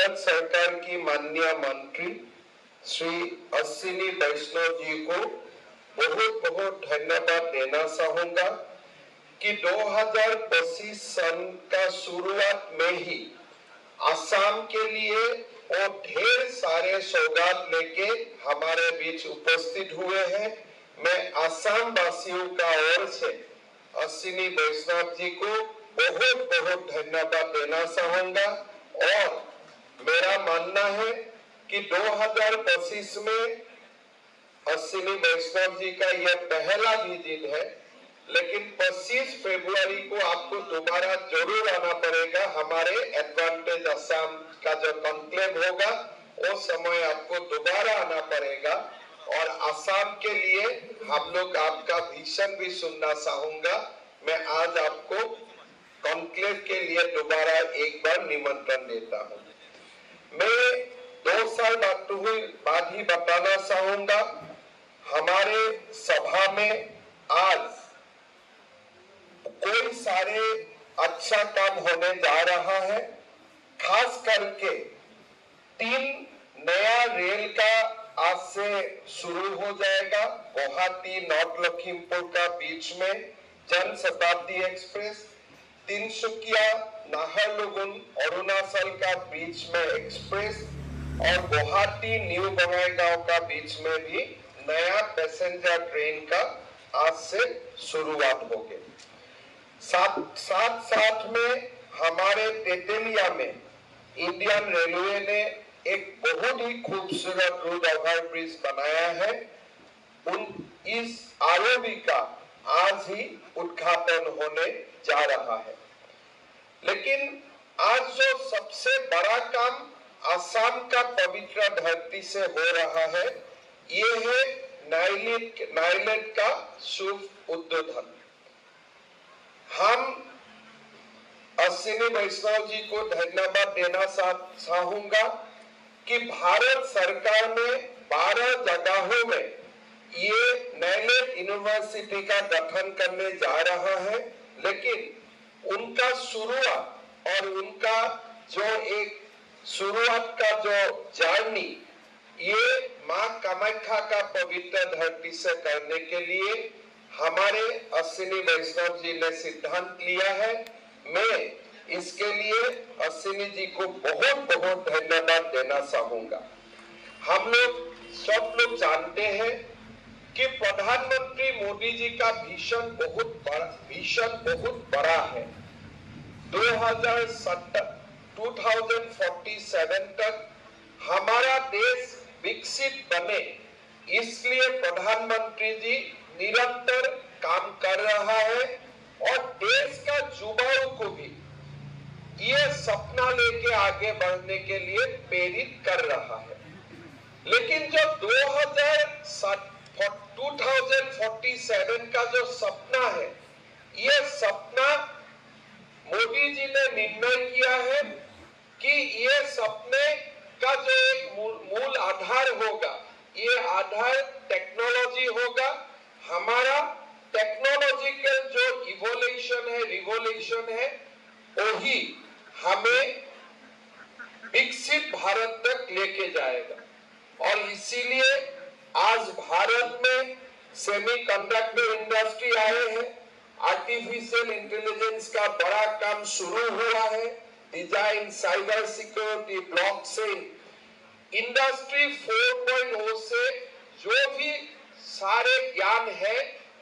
भारत सरकार की माननीय मंत्री श्री अश्विनी वैष्णव जी को बहुत बहुत धन्यवाद देना चाहूंगा कि 2025 सन का शुरुआत में ही असम के लिए और ढेर सारे सौगात लेके हमारे बीच उपस्थित हुए हैं। मैं असम वासियों का ओर से अश्विनी वैष्णव जी को बहुत बहुत धन्यवाद देना चाहूंगा और मेरा मानना है कि 2025 में अश्विनी वैष्णव जी का यह पहला विजिट है, लेकिन 25 फरवरी को आपको दोबारा जरूर आना पड़ेगा। हमारे एडवांटेज असम का जो कॉन्क्लेव होगा उस समय आपको दोबारा आना पड़ेगा और असम के लिए हम लोग आपका विजन भी सुनना चाहूंगा। मैं आज आपको कॉन्क्लेव के लिए दोबारा एक बार निमंत्रण देता हूं। मैं 2 साल बाद ही बताना चाहूंगा, हमारे सभा में आज कोई सारे अच्छा काम होने जा रहा है। खास करके 3 नया रेल का आज से शुरू हो जाएगा। गुवाहाटी नॉर्थ लखीमपुर का बीच में जन शताब्दी एक्सप्रेस, तिनसुकिया नाहरलगुन अरुणाचल का बीच में एक्सप्रेस और गुवाहाटी न्यू बंगाईगांव का बीच में भी नया पैसेंजर ट्रेन का आज से शुरुआत होगी। साथ में हमारे तेतलिया में इंडियन रेलवे ने एक बहुत ही खूबसूरत रोड ओवर ब्रिज बनाया है। इस आरओबी का आज ही उद्घाटन होने जा रहा है। लेकिन आज जो सबसे बड़ा काम असम का पवित्र धरती से हो रहा है, ये है नाइलेट का शुभ उद्बोधन। हम अश्विनी वैष्णव जी को धन्यवाद देना चाहूंगा कि भारत सरकार ने 12 जगहों में ये नाइलेट यूनिवर्सिटी का गठन करने जा रहा है, लेकिन उनका शुरुआत और उनका जो एक शुरुआत का जो जर्नी ये मां कामाख्या का पवित्र धरती से करने के लिए हमारे अश्विनी वैष्णव जी ने सिद्धांत लिया है। मैं इसके लिए अश्विनी जी को बहुत बहुत धन्यवाद देना चाहूंगा। हम लोग सब लोग जानते हैं कि प्रधानमंत्री मोदी जी का विजन बहुत बड़ा है। 2047 तक हमारा देश विकसित बने, इसलिए प्रधानमंत्री जी निरंतर काम कर रहा है और देश का युवाओं को भी ये सपना लेके आगे बढ़ने के लिए प्रेरित कर रहा है। लेकिन जो 2047 का जो सपना है, ये सपना मोदी जी ने निर्णय किया है कि ये सपने का जो एक मूल आधार होगा, ये आधार टेक्नोलॉजी होगा। हमारा टेक्नोलॉजिकल जो इवोल्यूशन है, रिवोल्यूशन है, वही हमें विकसित भारत तक लेके जाएगा। और इसीलिए आज भारत में सेमीकंडक्टर इंडस्ट्री आए हैं, आर्टिफिशियल इंटेलिजेंस का बड़ा काम शुरू हुआ है, design, cyber security, blockchain, industry 4.0 से जो भी सारे ज्ञान है,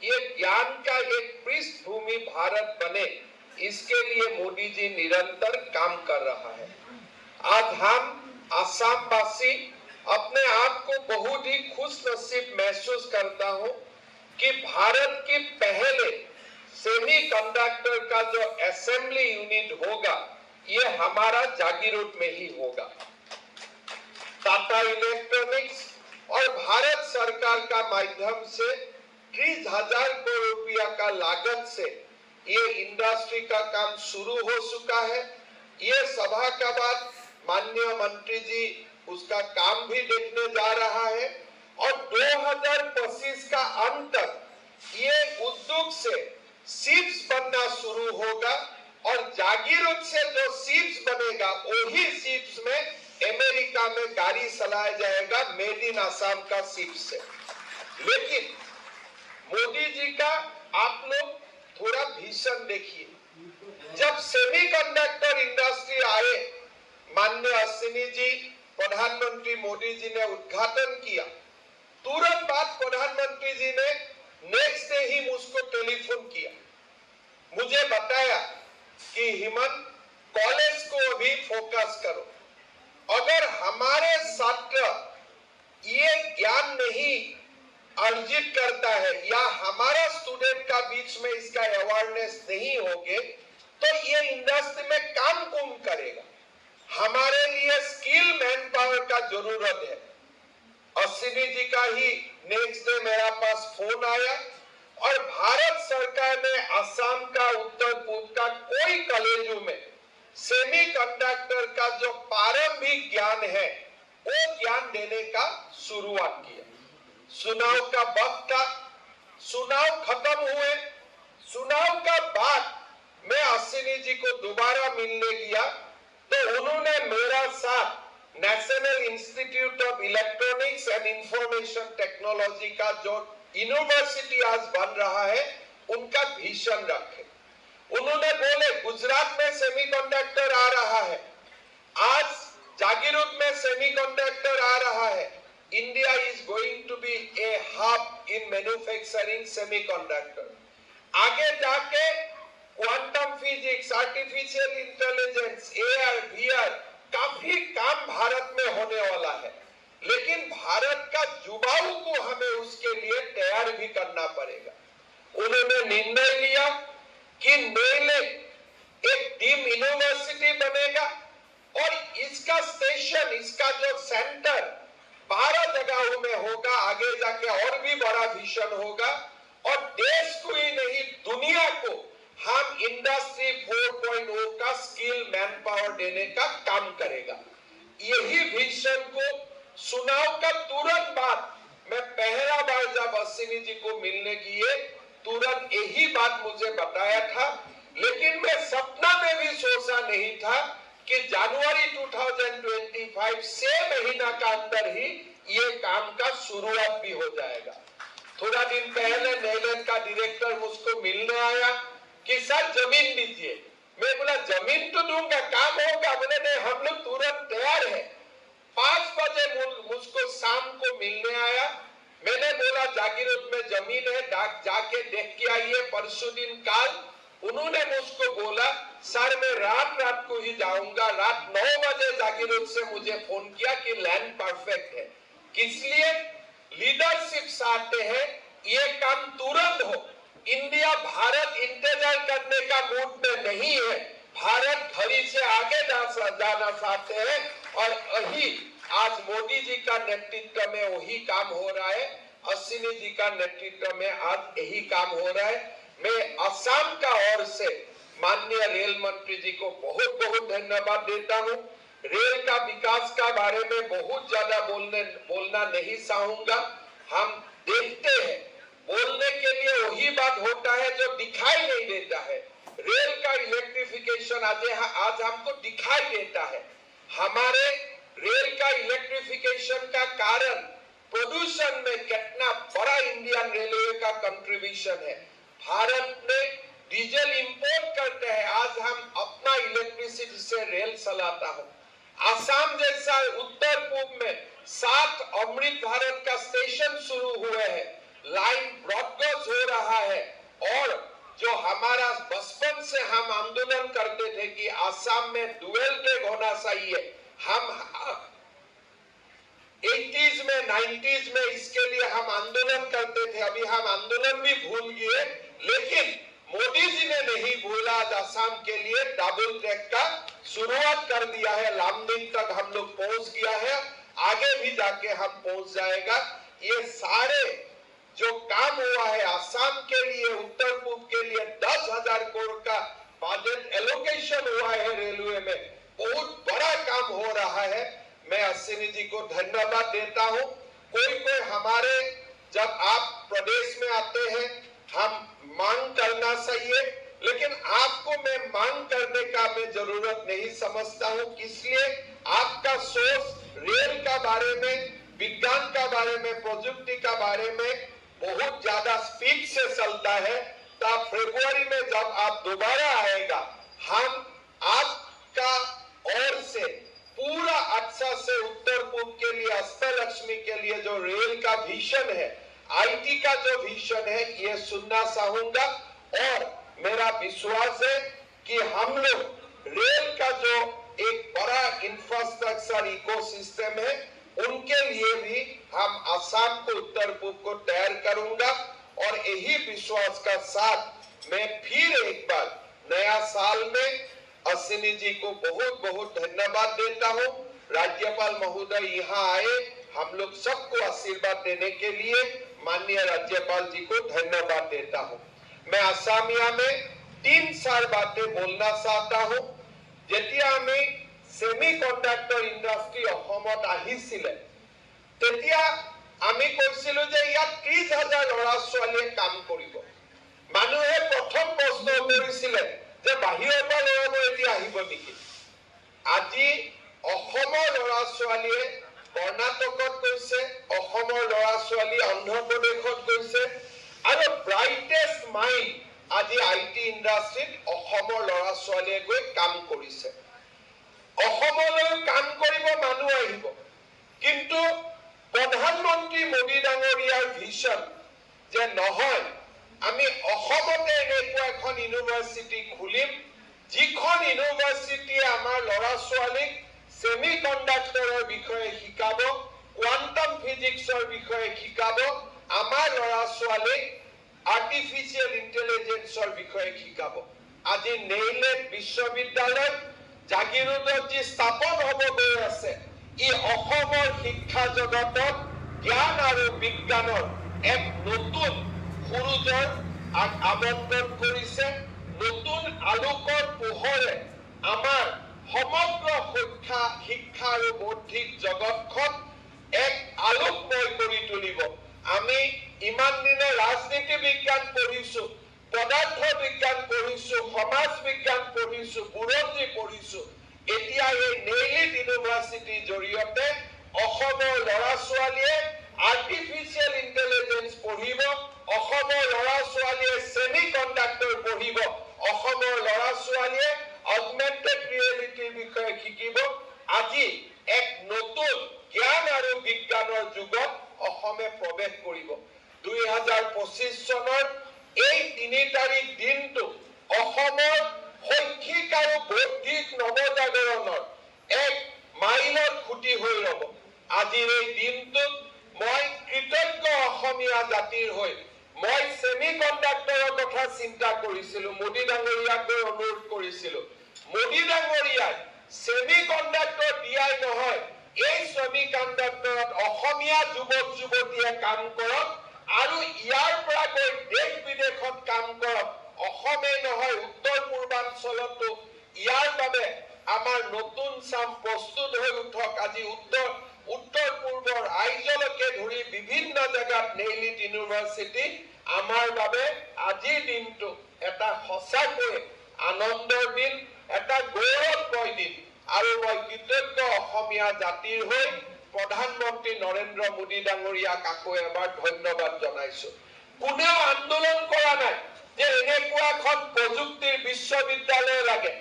ये ज्ञान का एक पृष्ठभूमि भारत बने, इसके लिए मोदी जी निरंतर काम कर रहा है। आज हम असम वासी अपने आप को बहुत ही खुश नसीब महसूस करता हूं कि भारत के पहले सेमीकंडक्टर का जो असेंबली यूनिट होगा, ये हमारा जागीरोड में ही होगा। टाटा इलेक्ट्रॉनिक्स और भारत सरकार का माध्यम से 30,000 करोड़ रुपया का लागत से ये इंडस्ट्री का काम शुरू हो चुका है। ये सभा का बाद माननीय मंत्री जी उसका काम भी देखने जा रहा है और 2025 का अंत तक ये उद्योग से शिप्स बनना शुरू होगा और जागीरोड से जो शिप्स बनेगा, वही शिप्स में अमेरिका में गाड़ी चलाया जाएगा मेड इन आसाम का सिप से। लेकिन मोदी जी का आप लोग थोड़ा भीषण देखिए, जब सेमीकंडक्टर इंडस्ट्री आए, माननीय अश्विनी जी, प्रधानमंत्री मोदी जी ने उद्घाटन किया, तुरंत बाद प्रधानमंत्री जी ने नेक्स्ट डे ही मुझको टेलीफोन किया, मुझे बताया कि हेमंत कॉलेज को अभी फोकस करो, अगर हमारे छात्र ये ज्ञान नहीं अर्जित करता है या हमारा स्टूडेंट का बीच में इसका अवेयरनेस नहीं होगे तो ये इंडस्ट्री में काम कौन करेगा। हमारे लिए स्किल मैन पावर का जरूरत है। अश्विनी जी का ही नेक्स्ट डे मेरा पास फोन आया और भारत सरकार ने असम का, उत्तर पूर्व का कोई कॉलेजों में सेमीकंडक्टर का जो प्रारंभिक ज्ञान है वो ज्ञान देने का शुरुआत किया। चुनाव का वक्त था, चुनाव खत्म हुए, चुनाव का बाद मैं अश्विनी जी को दोबारा मिलने गया तो उन्होंने मेरा साथ national institute of electronics and information technology का जो यूनिवर्सिटी आज बन रहा है उनका भीषण रखे। उन्होंने बोले गुजरात में सेमीकंडक्टर आ रहा है, आज जागीरोड में सेमीकंडक्टर आ रहा है, India is going to be a hub in manufacturing semiconductor. आगे जाके quantum physics, artificial intelligence, AR, VR काफी काम भारत में होने वाला है, लेकिन भारत का युवाओं को हमें उसके लिए तैयार भी करना पड़ेगा। उन्होंने निर्णय लिया कि मेले एक डीम यूनिवर्सिटी बनेगा और इसका स्टेशन, इसका जो सेंटर 12 जगहों में होगा, आगे जाके और भी बड़ा विजन होगा और देश को ही नहीं दुनिया को हम इंडस्ट्री 4.0 का स्किल मैन पावर देने का काम करेगा। यही विजन को चुनाव का तुरंत बाद मैं पहला बार जब अश्विनी जी को मिलने गए तुरंत यही बात मुझे बताया था, लेकिन मैं सपना में भी सोचा नहीं था कि जनवरी 2025 से महीना का अंदर ही ये काम का शुरुआत भी हो जाएगा। थोड़ा दिन पहले नेलैंड का डायरेक्टर मुझको मिलने आया कि सर जमीन दीजिए। मैं बोला जमीन तो दूंगा, काम होगा। बोले नहीं, हम लोग तुरंत तैयार है। 5 बजे मुझको शाम को मिलने आया। मैंने बोला जागीरोड में जमीन है, जाके देख के आइए परसों दिन काल। उन्होंने मुझको बोला सर मैं रात को ही जाऊंगा। रात 9 बजे जागीरोड से मुझे फोन किया कि लैंड परफेक्ट है। किस लिए? लीडरशिप चाहते हैं ये काम तुरंत हो। इंडिया, भारत इंतजार करने का मूड में नहीं है। भारत घड़ी से आगे जाना चाहते हैं और वही आज मोदी जी का नेतृत्व में वही काम हो रहा है। अश्विनी जी का नेतृत्व में आज यही काम हो रहा है। मैं असम का ओर से माननीय रेल मंत्री जी को बहुत बहुत धन्यवाद देता हूँ। रेल का विकास का बारे में बहुत ज्यादा बोलना नहीं चाहूंगा। हम देखते हैं बोलने के लिए वही बात होता है जो दिखाई नहीं देता है। रेल का इलेक्ट्रिफिकेशन आज हमको दिखाई देता है। हमारे रेल का इलेक्ट्रिफिकेशन का कारण प्रदूषण में कितना बड़ा इंडियन रेलवे का कंट्रीब्यूशन है। भारत में डीजल इंपोर्ट करते हैं, आज हम अपना इलेक्ट्रिसिटी से रेल चलाता हूं। असम जैसा उत्तर पूर्व में 7 अमृत भारत का स्टेशन शुरू हुए हैं, लाइन ब्रॉडगेज हो रहा है। और जो हमारा बचपन से हम आंदोलन करते थे कि असम में डुअल ट्रैक होना चाहिए, हम 80s में 90s में इसके लिए हम आंदोलन करते थे। अभी हम आंदोलन भी भूल गए, लेकिन मोदी जी ने नहीं भूला। असम के लिए डबल ट्रैक का शुरुआत कर दिया है। लामडिंग तक हम लोग पहुंच गया है, आगे भी जाके हम पहुंच जाएगा। ये सारे जो काम हुआ है असम के लिए, उत्तर पूर्व के लिए 10,000 करोड़ का बजट एलोकेशन हुआ है रेलवे में, बहुत बड़ा काम हो रहा है। मैं अश्विनी जी को धन्यवाद देता हूं। कोई हमारे जब आप प्रदेश में आते हैं, हम मांग करना चाहिए लेकिन आपको मैं मांग करने का मैं जरूरत नहीं समझता हूं, इसलिए आपका सोर्स रेल का बारे में, विज्ञान का बारे में, प्रौद्योगिकी का बारे में बहुत ज्यादा स्पीड से चलता है। तब फरवरी में जब आप दोबारा आएगा, हम आपका ओर से पूरा अच्छा से उत्तर पूर्व के लिए, अष्टलक्ष्मी के लिए जो रेल का विजन है, आईटी का जो विजन है, ये सुनना चाहूंगा। और मेरा विश्वास है कि हम लोग रेल का जो एक बड़ा इंफ्रास्ट्रक्चर इकोसिस्टम है, उनके लिए भी हम आसाम को, उत्तर पूर्व को तैयार करूंगा। और यही विश्वास का साथ मैं फिर एक बार नया साल में अश्विनी जी को बहुत बहुत धन्यवाद देता हूं। राज्यपाल महोदय यहाँ आए हम लोग सबको आशीर्वाद देने के लिए, माननीय राज्यपाल जी को धन्यवाद देता हूं। मैं असमिया में 3-4 बातें बोलना चाहता हूं। जेतिया हमें सेमिकंडक्टर इंडस्ट्री অসমত আহিছিলে, তেতিয়া আমি কৈছিলো যে ইয়াত 30,000 ল'ৰা ছোৱালীয়ে কাম কৰিব। মানুহে প্ৰথম প্ৰশ্ন কৰিছিলে যে বাহিৰৰ পৰা ল'ৰাবোৰ এতিয়া আহিব নেকি। আজি অসমৰ ল'ৰা ছোৱালীয়ে কৰ্ণাটকত গৈছে, অসমৰ ল'ৰা ছোৱালী অন্ধ্ৰপ্ৰদেশত গৈছে, আৰু ব্ৰাইটেষ্ট মাইণ্ড আজি আইটি ইণ্ডাষ্ট্ৰীত অসমৰ ল'ৰা ছোৱালীয়ে গৈ কাম কৰিছে। অসমলৈ কাম কৰিব মানুহ আহিব, কিন্তু প্ৰধানমন্ত্ৰী মোদী ডাঙৰীয়াৰ ভিজন যে নহয়, আমি অসমতে এনেকুৱা এখন ইউনিভাৰ্চিটি খুলিম, যিখন ইউনিভাৰ্চিটিয়ে আমাৰ ল'ৰা ছোৱালীক সেমিকন্ডাক্টৰৰ বিষয়ে শিকাব, কোৱান্টাম ফিজিক্সৰ বিষয়ে শিকাব, আমাৰ ল'ৰা ছোৱালীক আৰ্টিফিচিয়েল ইন্টেলিজেন্সৰ বিষয়ে শিকাব। আজি নেইলেট বিশ্ববিদ্যালয় জাগিৰোডত যি স্থাপন হ'ব গৈ আছে, ই অসমৰ শিক্ষা জগতত জ্ঞান আৰু বিজ্ঞানৰ এক নতুন সুৰুজৰ আমন্ত্ৰণ কৰিছে। নতুন আলোকৰ পোহৰে আমাৰ সমগ্ৰ শিক্ষা আৰু বৌদ্ধিক জগতখন এক আলোকময় কৰি তুলিব। আমি ইমান দিনে ৰাজনীতি বিজ্ঞান পঢ়িছো, পদাৰ্থ বিজ্ঞান পঢ়িছো, সমাজ বিজ্ঞান পঢ়িছো, বুৰঞ্জী পঢ়িছো। এতিয়া এই নেইলিট ইউনিভাৰ্চিটিৰ জৰিয়তে অসমৰ ল'ৰা ছোৱালীয়ে আৰ্টিফিচিয়েল ইন্টেলিজেন্স পঢ়িব, অসমৰ ল'ৰা ছোৱালীয়ে সেমিকন্ডাক্টৰ পঢ়িব, অসমৰ ল'ৰা ছোৱালীয়ে অগমেন্টেড ৰিয়েলিটিৰ বিষয়ে শিকিব। আজি এক নতুন জ্ঞান আৰু বিজ্ঞানৰ যুগত অসমে প্ৰৱেশ কৰিব। 2025 চনৰ এই 3 তাৰিখ দিনটো অসমৰ শৈক্ষিক আৰু বৌদ্ধিক নৱজাগৰণৰ এক মাইলৰ খুঁটি হৈ ৰব। আজিৰ এই দিনটোত মই কৃতজ্ঞ অসমীয়া জাতিৰ হৈ মই সেমিকন্ডাক্টৰৰ কথা চিন্তা কৰিছিলো, মোদী ডাঙৰীয়াক গৈ অনুৰোধ কৰিছিলো, মোদী ডাঙৰীয়াই সেমিকন্ডাক্টৰ দিয়াই নহয়, এই সেমিকন্ডাক্টৰত অসমীয়া যুৱক যুৱতীয়ে কাম কৰক আৰু ইয়াৰ পৰা গৈ দেশ বিদেশত কাম কৰক। অসমেই নহয়, উত্তৰ পূৰ্বাঞ্চলতো ইয়াৰ বাবে আমাৰ নতুন চাম প্ৰস্তুত হৈ উঠক। আজি উত্তৰ পূৰ্বৰ আইজলকে ধৰি বিভিন্ন জেগাত নেইলিট ইউনিভাৰ্চিটি আমাৰ বাবে আজিৰ দিনটো এটা সঁচাকৈ আনন্দৰ দিন, এটা গৌৰৱময় দিন। আৰু মই কৃতজ্ঞ অসমীয়া জাতিৰ হৈ প্ৰধানমন্ত্ৰী নৰেন্দ্ৰ মোদী ডাঙৰীয়াক আকৌ এবাৰ ধন্যবাদ জনাইছো। কোনেও আন্দোলন কৰা নাই যে এনেকুৱা এখন প্ৰযুক্তিৰ বিশ্ববিদ্যালয় লাগে,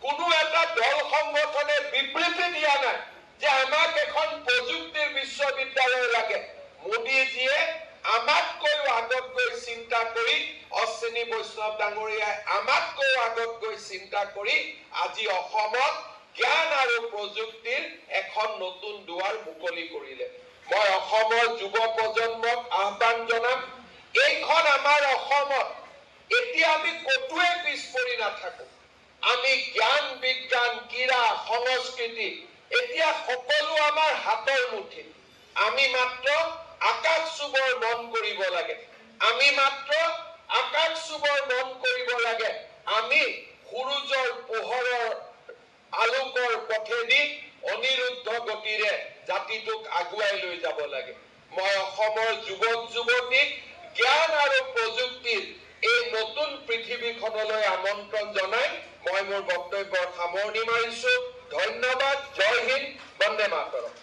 কোনো এটা দল সংগঠনে বিবৃতি দিয়া নাই যে আমাক এখন প্ৰযুক্তিৰ বিশ্ববিদ্যালয় লাগে। মোদীজীয়ে আমাতকৈ আগত গৈ চিন্তা কৰি, অশ্বিনী বৈষ্ণৱ ডাঙৰীয়াই আমাতকৈ আগত গৈ চিন্তা কৰি আজি অসমত জ্ঞান আৰু প্ৰযুক্তিৰ এখন নতুন দুৱাৰ মুকলি কৰিলে। মই অসমৰ যুৱ প্ৰজন্মক আহ্বান জনাম, এইখন আমাৰ অসমত এতিয়া আমি কতোৱে পিছ পৰি নাথাকো। আমি জ্ঞান বিজ্ঞান, ক্ৰীড়া, সংস্কৃতি এতিয়া সকলো আমাৰ হাতৰ মুঠিত। আমি মাত্ৰ আকাশ চুবৰ মন কৰিব লাগে, আমি মাত্ৰ আকাশ চুবৰ মন কৰিব লাগে। আমি সূৰুজৰ পোহৰৰ আলোকৰ পথেদি অনিৰুদ্ধ গতিৰে জাতিটোক আগুৱাই লৈ যাব লাগে। মই অসমৰ যুৱক যুৱতীক জ্ঞান আৰু প্ৰযুক্তিৰ এই নতুন পৃথিৱীখনলৈ আমন্ত্ৰণ জনাই মই মোৰ বক্তব্যৰ সামৰণি মাৰিছো। ধন্যবাদ। জয় হিন্দ। বন্দে মাতৰম।